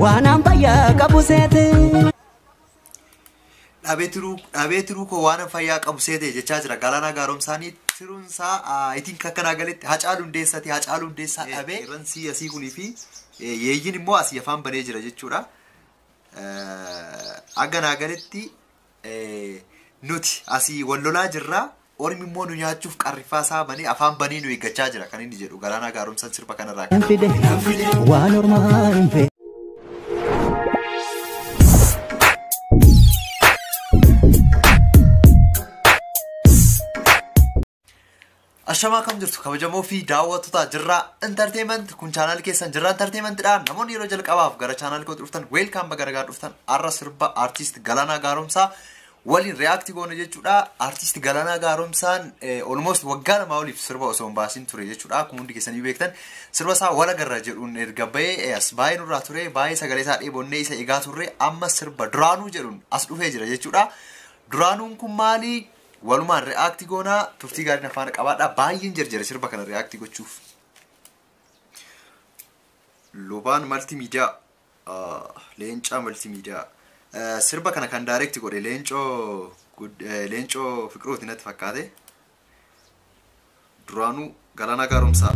waan fayyaa qabu seete. Dhabeetiruu koo waan fayyaa qabu seete jechaa jira Galaanaa Gaaromsaanii tirunsaa itiin kakkanaa galetti Hacaaluu Hundeessaa dhabee irransii asii kunii fi yeeyyiin immoo asii afaan banee jira jechuudha. Agganaa galetti nuti asii wallolaa jirraa ormi immoo nu nyaachuuf qarrifaasaa banee afaan banii nu eeggachaa jira kan inni jedhu Galaanaa Gaaromsaan sirba kanarraa. Waan ormaa hin fedhe. Ashamaa kam jirtu kabajamoo fi daawwattoota jirraa entertainment kun channel keessan jirraa entertainment dhaan namoonni yeroo jalqabaaf gara channel kootti dhuftan welcome bagaragaa dhuftan arra sirba artist Galaanaa Gaaromsaa waliin react goone jechuudha. Artist Galaanaa Gaaromsaan almost waggaa lama oliif sirba osoo hin baasin ture jechuudha. Akkuma hundi keessanii beektan sirba isaa wala garra jedhuun erga bahee as baay'ee nurraa ture baay'ee sagalee isaa dheebonnee isa eegaa turre amma sirba duraanuu jedhuun as dhufee jira jechuudha. Duraanuun kun maali? Walumaan react goona turtii gaarii afaan qabaadha baay'een jarjare sirba kana react gochuuf. Lobaan multimedia leencaa multimedia sirba kana kan direct godhe leencoo Fiqiruuti natti fakkaate. Duraanuu Galaanaa Gaaromsaa.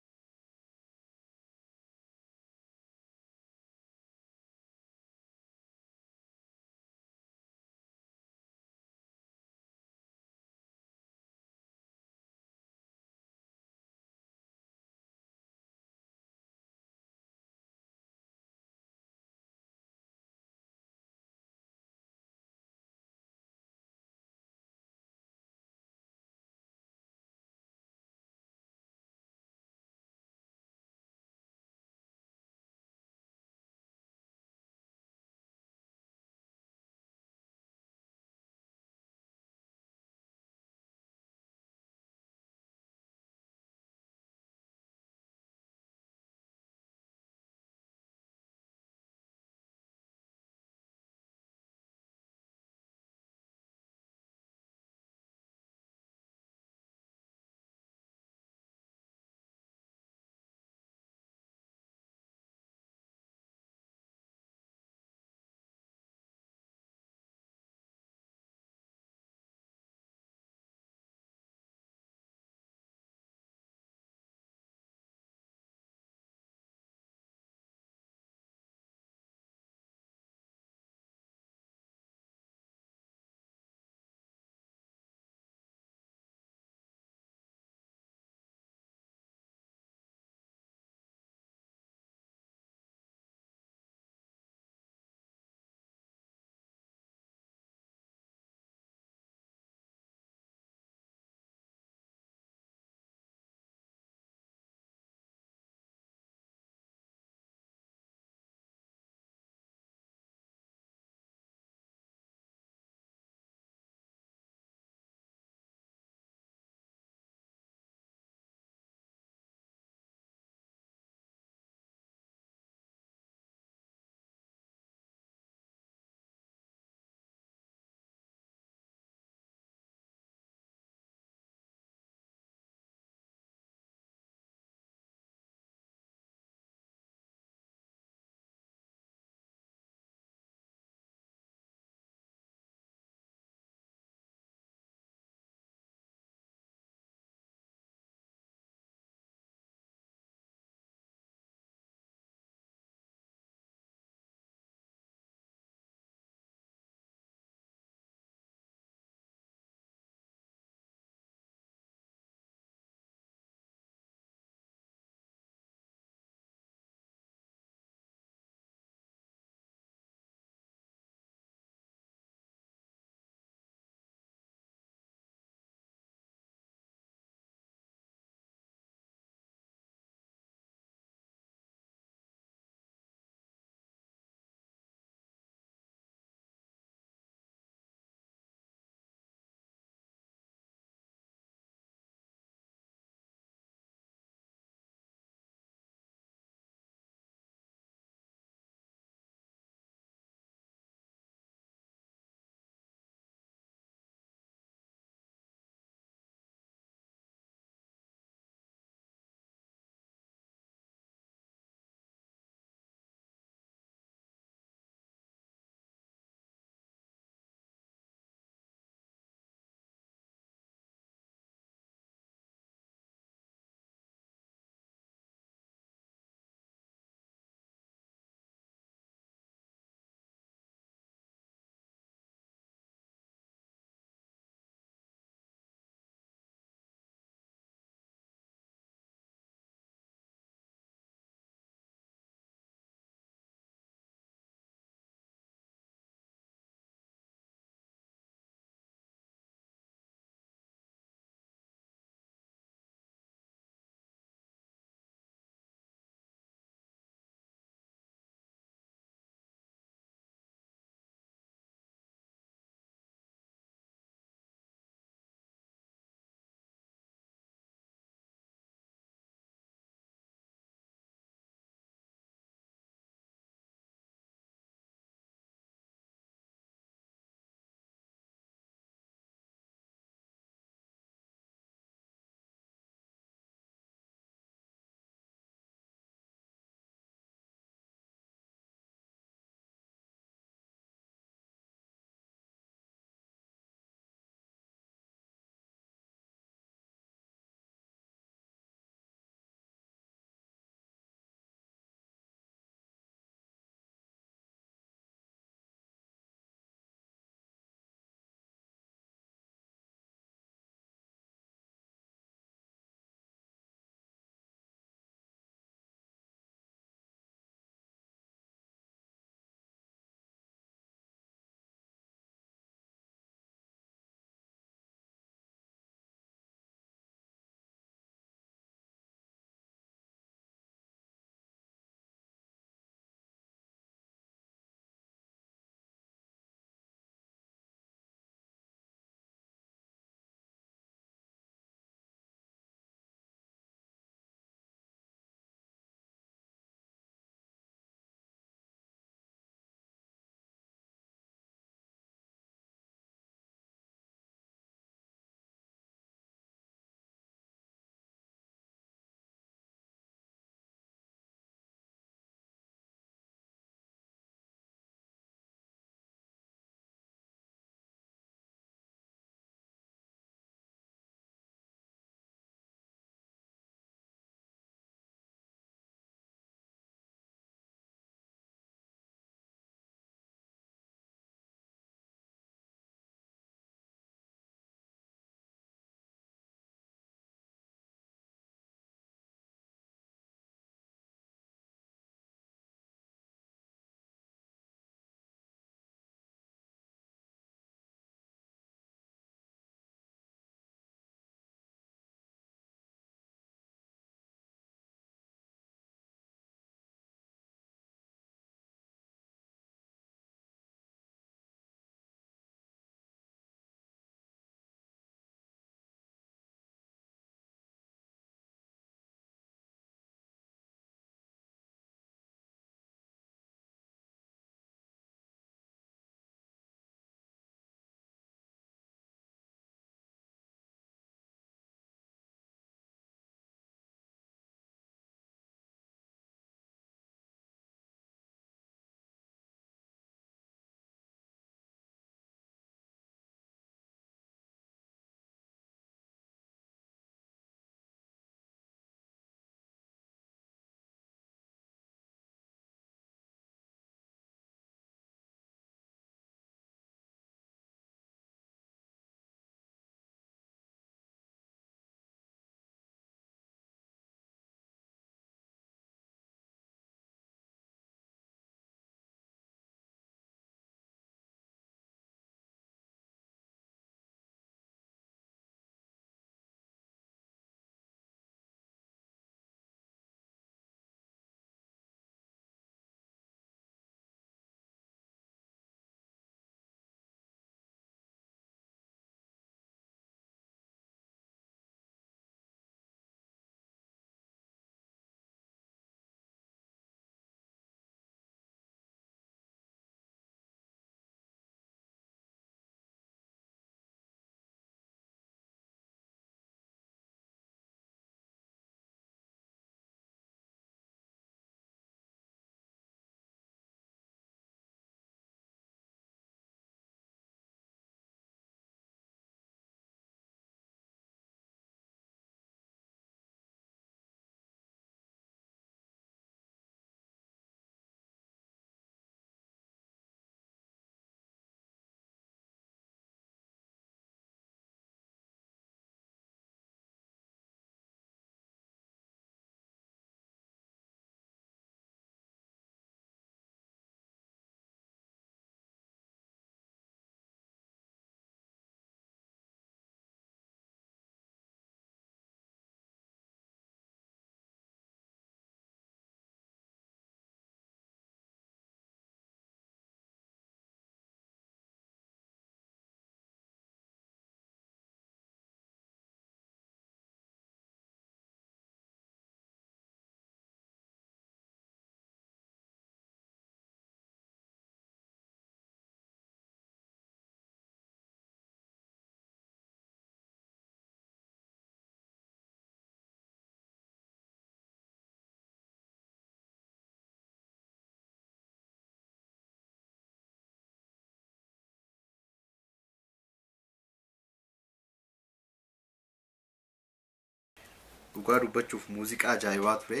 dhugaa dubbachuuf muuziqaa ajaa'ibaa ture.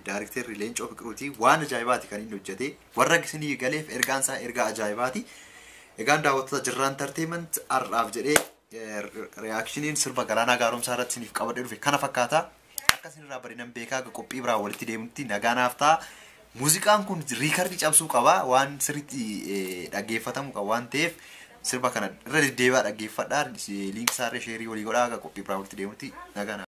Daarektarri Leencoo Fiqiruuti waan ajaa'ibaati kan inni hojjete. Warra isinii galeef ergaan isaa ergaa ajaa'ibaati. Egaan daawwattoota Jirraa Entertainment har'aaf jedhee reaakshiniin sirba Galaanaa Gaaromsaa irratti isiniif qabadhee dhufe kana fakkaata. Akka isinirraa bareedan beekaa qophii biraa walitti deemutti nagaanaaf ta'a. Muuziqaan kun riikardii cabsuu qaba waan sirriitti dhaggeeffatamu qaba waan ta'eef sirba kana irra deddeebi'aa dhaggeeffadhaa. Liinki isaarra sheerii walii godhaa qophii biraa walitti deemutti nagaanaaf.